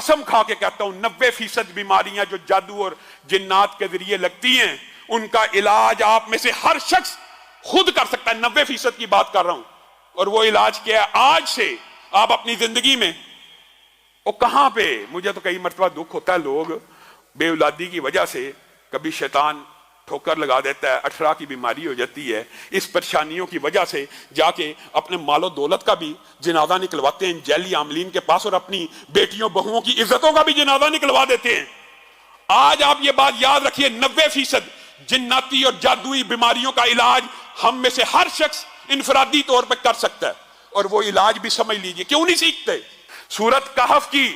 कसम खा के कहता हूं 90% बीमारियां जो जादू और जिन्नात के जरिए लगती हैं उनका इलाज आप में से हर शख्स खुद कर सकता है। 90% की बात कर रहा हूं। और वो इलाज क्या है? आज से आप अपनी जिंदगी में, वो कहां पे, मुझे तो कई मरतबा दुख होता है, लोग बेऔलादी की वजह से कभी शैतान ठोकर लगा देता है, अठरा की बीमारी हो जाती है, इस परेशानियों की वजह से जाके अपने मालो दौलत का भी जनाजा निकलवाते हैं जैली आमलीन के पास, और अपनी बेटियों बहुओं की इज्जतों का भी जनाजा निकलवा देते हैं। आज आप ये बात याद रखिए, 90% जिन्नाती और जादुई बीमारियों का इलाज हम में से हर शख्स इनफरादी तौर पर कर सकता है। और वो इलाज भी समझ लीजिए, क्यों नहीं सीखते? सूरत कहफ की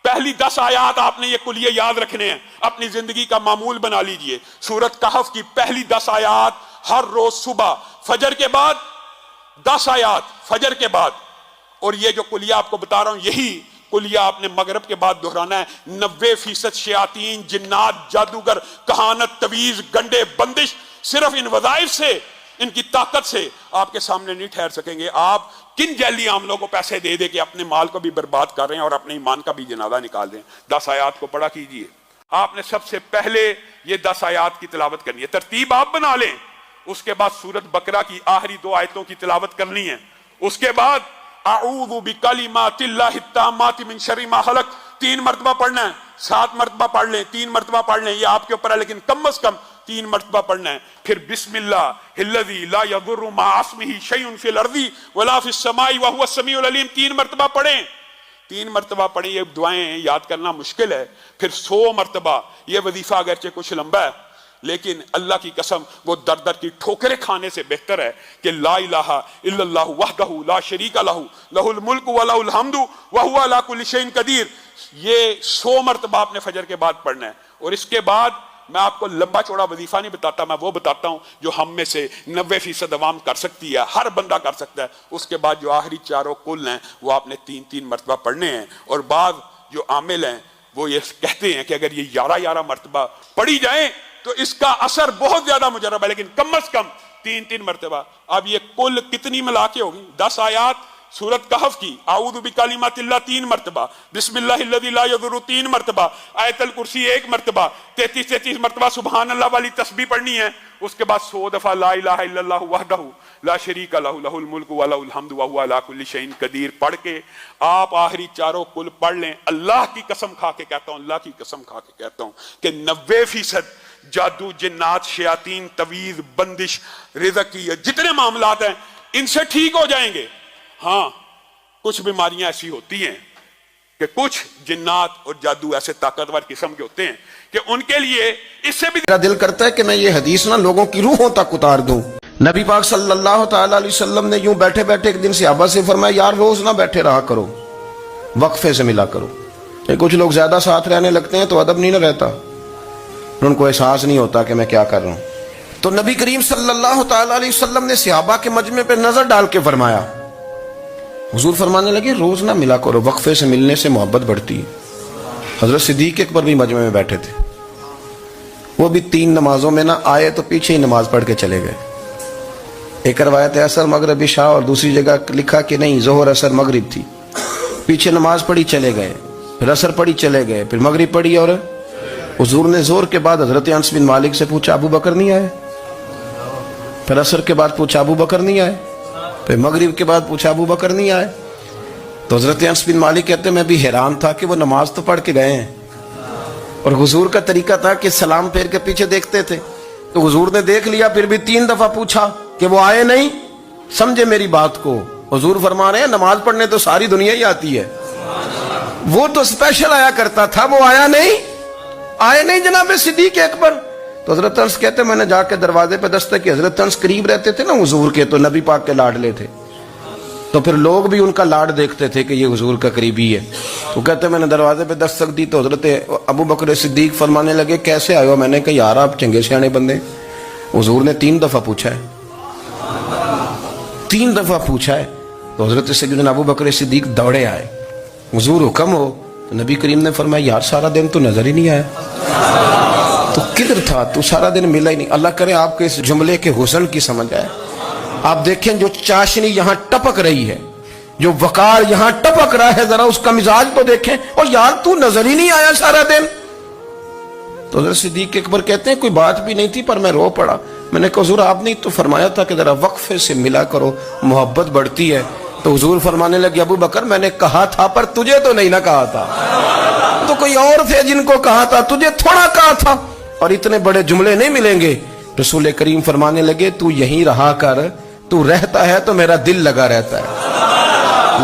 पहली 10 आयात आपने ये कुलिये याद रखने हैं, अपनी जिंदगी का मामूल बना लीजिए। सूरत कहफ की पहली 10 आयात हर रोज सुबह फजर के बाद 10 आयात फजर के बाद। और ये जो कुलिया आपको बता रहा हूं, यही कुलिया आपने मगरब के बाद दोहराना है। 90% शयातीन, जिन्नात, जादूगर, कहानत, तवीज, गंडे, बंदिश सिर्फ इन वज़ाइफ से, इनकी ताकत से आपके सामने नहीं ठहर सकेंगे। आप किन जैली आमलों को पैसे दे दे के अपने माल को भी बर्बाद कर रहे हैं और अपने ईमान का भी जनाजा निकाल रहे हैं। 10 आयात को पढ़ा कीजिए। आपने सबसे पहले ये 10 आयात की तिलावत करनी है, तरतीब आप बना लें। उसके बाद सूरत बकरा की आखिरी 2 आयतों की तिलावत करनी है। उसके बाद अऊज़ु बिकलिमातिल्लाहि ताम्माति मिन शर्रि मा खलक 3 मरतबा पढ़ना है। 7 मरतबा पढ़ लें, 3 मरतबा पढ़ लें, ये आपके ऊपर है, लेकिन कम से कम 3 मरतबा पढ़ना है। फिर बिस्मिल्लाहिल्लज़ी ला यदुर्रु मा अस्मिही शैउन फिल अर्ज़ि वला फिस समाई व हुवस समीउल अलीम 3 मरतबा पढ़ें। 3 मरतबा पढ़ें। ये दुआएं याद करना मुश्किल है। फिर 100 मरतबा, ये वजीफा अगरचे कुछ लंबा है, लेकिन अल्लाह की कसम वो दर दर की ठोकरें खाने से बेहतर है कि ला इलाहा इल्लल्लाहु वहदहु ला शरीका लहू लहुल मुल्क व लहुल हम्दु व हुवा अला कुल्लि शैइन कदीर। ये 100 मरतबा आपने फजर के बाद पढ़ना है। और इसके बाद मैं आपको लंबा चौड़ा वजीफा नहीं बताता, मैं वो बताता हूं जो हम में से 90% अवाम कर सकती है, हर बंदा कर सकता है। उसके बाद जो आखिरी 4 कुल हैं वो आपने 3-3 मरतबा पढ़ने हैं। और बाद जो आमिल हैं वो ये कहते हैं कि अगर ये 11-11 मरतबा पढ़ी जाए तो इसका असर बहुत ज्यादा मुजर्रब है, लेकिन कम से कम 3-3 मरतबा। अब ये कुल कितनी मिला के होगी? 10 आयात सूरत कहफ की, आऊज़ु बिकलिमातिल्लाह 3 मरतबा, बिस्मिल्लाहिल्लज़ी ला यदुर्रु 3 मरतबा, आयतल कुर्सी 1 मरतबा, 33 मरतबा सुभान अल्लाह वाली तस्बीह पढ़नी है। उसके बाद 100 दफा ला इलाहा इल्लल्लाहु वहदहु ला शरीका लहू लहुल मुल्क व लहुल हम्दु व हुवा अला कुल्लि शैइन कदीर पढ़ के आप आखिरी 4 कुल पढ़ लें। अल्लाह की कसम खा के कहता हूं, अल्लाह की कसम खा के कहता हूं कि 90% जादू, जिन्नात, शयातीन, तवीज, बंदिश, रिज़्क़ की जितने मामलात हैं इनसे ठीक हो जाएंगे। हाँ, कुछ बीमारियां ऐसी होती हैं कि कुछ जिन्नात और जादू ऐसे ताकतवर किस्म के होते हैं कि उनके लिए इससे भी मेरा दिल करता है कि मैं ये हदीस ना लोगों की रूहों तक उतार दूं। नबी पाक सल्लल्लाहु तआला अलैहि वसल्लम ने यूं बैठे बैठे एक दिन सहाबा से फरमाया, यार रोज ना बैठे रहा करो, वक्फे से मिला करो। ये कुछ लोग ज्यादा साथ रहने लगते हैं तो अदब नहीं ना रहता, उनको एहसास नहीं होता कि मैं क्या कर रहा हूं। तो नबी करीम सल्लल्लाहु तआला अलैहि वसल्लम ने सहाबा के मजमे पे नजर डाल के फरमाया, हुजूर फरमाने लगे रोज ना मिला करो, वक्फे से मिलने से मोहब्बत बढ़ती है। हजरत सिद्दीक अकबर भी मजमे में बैठे थे, वो भी 3 नमाजों में ना आए तो पीछे ही नमाज पढ़ के चले गए। एक रवायत है असर मगरिब इशा, और दूसरी जगह लिखा कि नहीं जोहर असर मगरिब थी। पीछे नमाज पढ़ी चले गए, फिर असर पढ़ी चले गए, फिर मगरिब पढ़ी। और हुजूर ने जोर के बाद हजरत अनस बिन मालिक से पूछा अबू बकर नहीं आए? फिर असर के बाद पूछा अबू बकर नहीं आए? फिर मगरिब के बाद पूछा अबू बकर नहीं आए? तो हजरत अनस बिन मालिक कहते मैं भी हैरान था कि वो नमाज तो पढ़ के गए हैं। और हुजूर का तरीका था कि सलाम फेर के पीछे देखते थे, तो हुजूर ने देख लिया, फिर भी 3 दफा पूछा कि वो आए नहीं? समझे मेरी बात को? हुजूर फरमा रहे हैं नमाज पढ़ने तो सारी दुनिया ही आती है, वो तो स्पेशल आया करता था, वो आया नहीं? आए नहीं जनाब सिद्दीक अकबर। तो हजरत अनस कहते मैंने जाके दरवाजे पे दस्तक की, हजरत अनस करीब रहते थे ना हुजूर के, तो नबी पाक के लाडले थे, तो फिर लोग भी उनका लाड देखते थे कि ये हुजूर का करीबी है। तो कहते मैंने दरवाजे पे दस्तक दी तो हजरत अबू बकर सिद्दीक फरमाने लगे कैसे आए हो? मैंने कहा यार आप चंगे सियाने बंदे। हुजूर ने 3 दफा पूछा है, 3 दफा पूछा है। तो हजरत सैयदना अबू बकर सिद्दीक दौड़े आए, हुजूर हुक्म हो। तो नबी करीम ने फरमाया यार सारा दिन तो नजर ही नहीं आया, तो किधर था तू? सारा दिन मिला ही नहीं। अल्लाह करे आपके इस जुमले के हुस्न की समझ आए। आप देखें जो चाशनी यहाँ टपक रही है جو وقار یہاں ٹپک رہا ہے ذرا اس کا مزاج تو دیکھیں. اور یار تو نظر ہی نہیں آیا سارا دن. تو حضرت صدیق اکبر کہتے ہیں کوئی بات بھی نہیں تھی پر میں رو پڑا. میں نے کہا حضور آپ نے تو فرمایا تھا کہ ذرا وقفے سے ملا کرو محبت بڑھتی ہے. تو حضور فرمانے لگے ابو بکر میں نے کہا تھا پر تجھے تو نہیں نہ کہا تھا. تو کوئی اور تھے جن کو کہا تھا, تجھے تھوڑا کہا تھا. اور اتنے بڑے جملے نہیں ملیں گے. رسول کریم فرمانے لگے تو یہیں رہا کر, تو رہتا ہے تو میرا دل لگا رہتا ہے,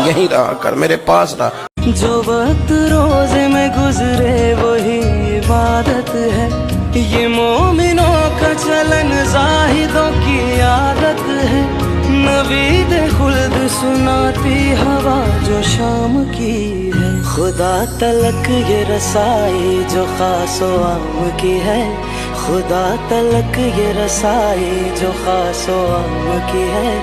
یہیں رہا کر میرے پاس رہا. جو وقت روزے میں گزرے وہی عبادت ہے, یہ مومنوں کا چلن زاہدوں کی عادت ہے. نوید خلد سناتی ہوا جو شام کی ہے, خدا تلک یہ رسائی جو خاص و عام کی ہے. خدا تلک یہ رسائی جو خاص و عام کی ہے.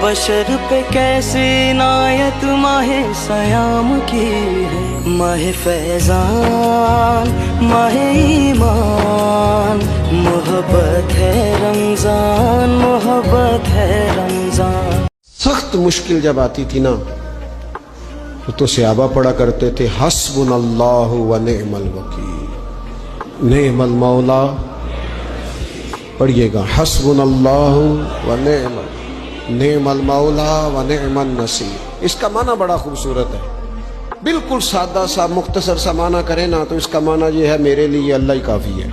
بشر پہ کیسی عنایت ماہ سیام کی ہے. ماہ فیضان ماہ ایمان, محبت ہے رمضان, محبت ہے رمضان. سخت مشکل جب آتی تھی نا تو صحابہ پڑھا کرتے تھے حسبنا اللہ و نعم الوکیل, نعم المولا. پڑھیے گا حسبنا اللہ و نعم المولا و نعم النصیر. اس کا معنی بڑا خوبصورت ہے. بالکل سادہ سا مختصر سا معنی کرے نا تو اس کا معنی یہ ہے میرے لیے اللہ ہی کافی ہے.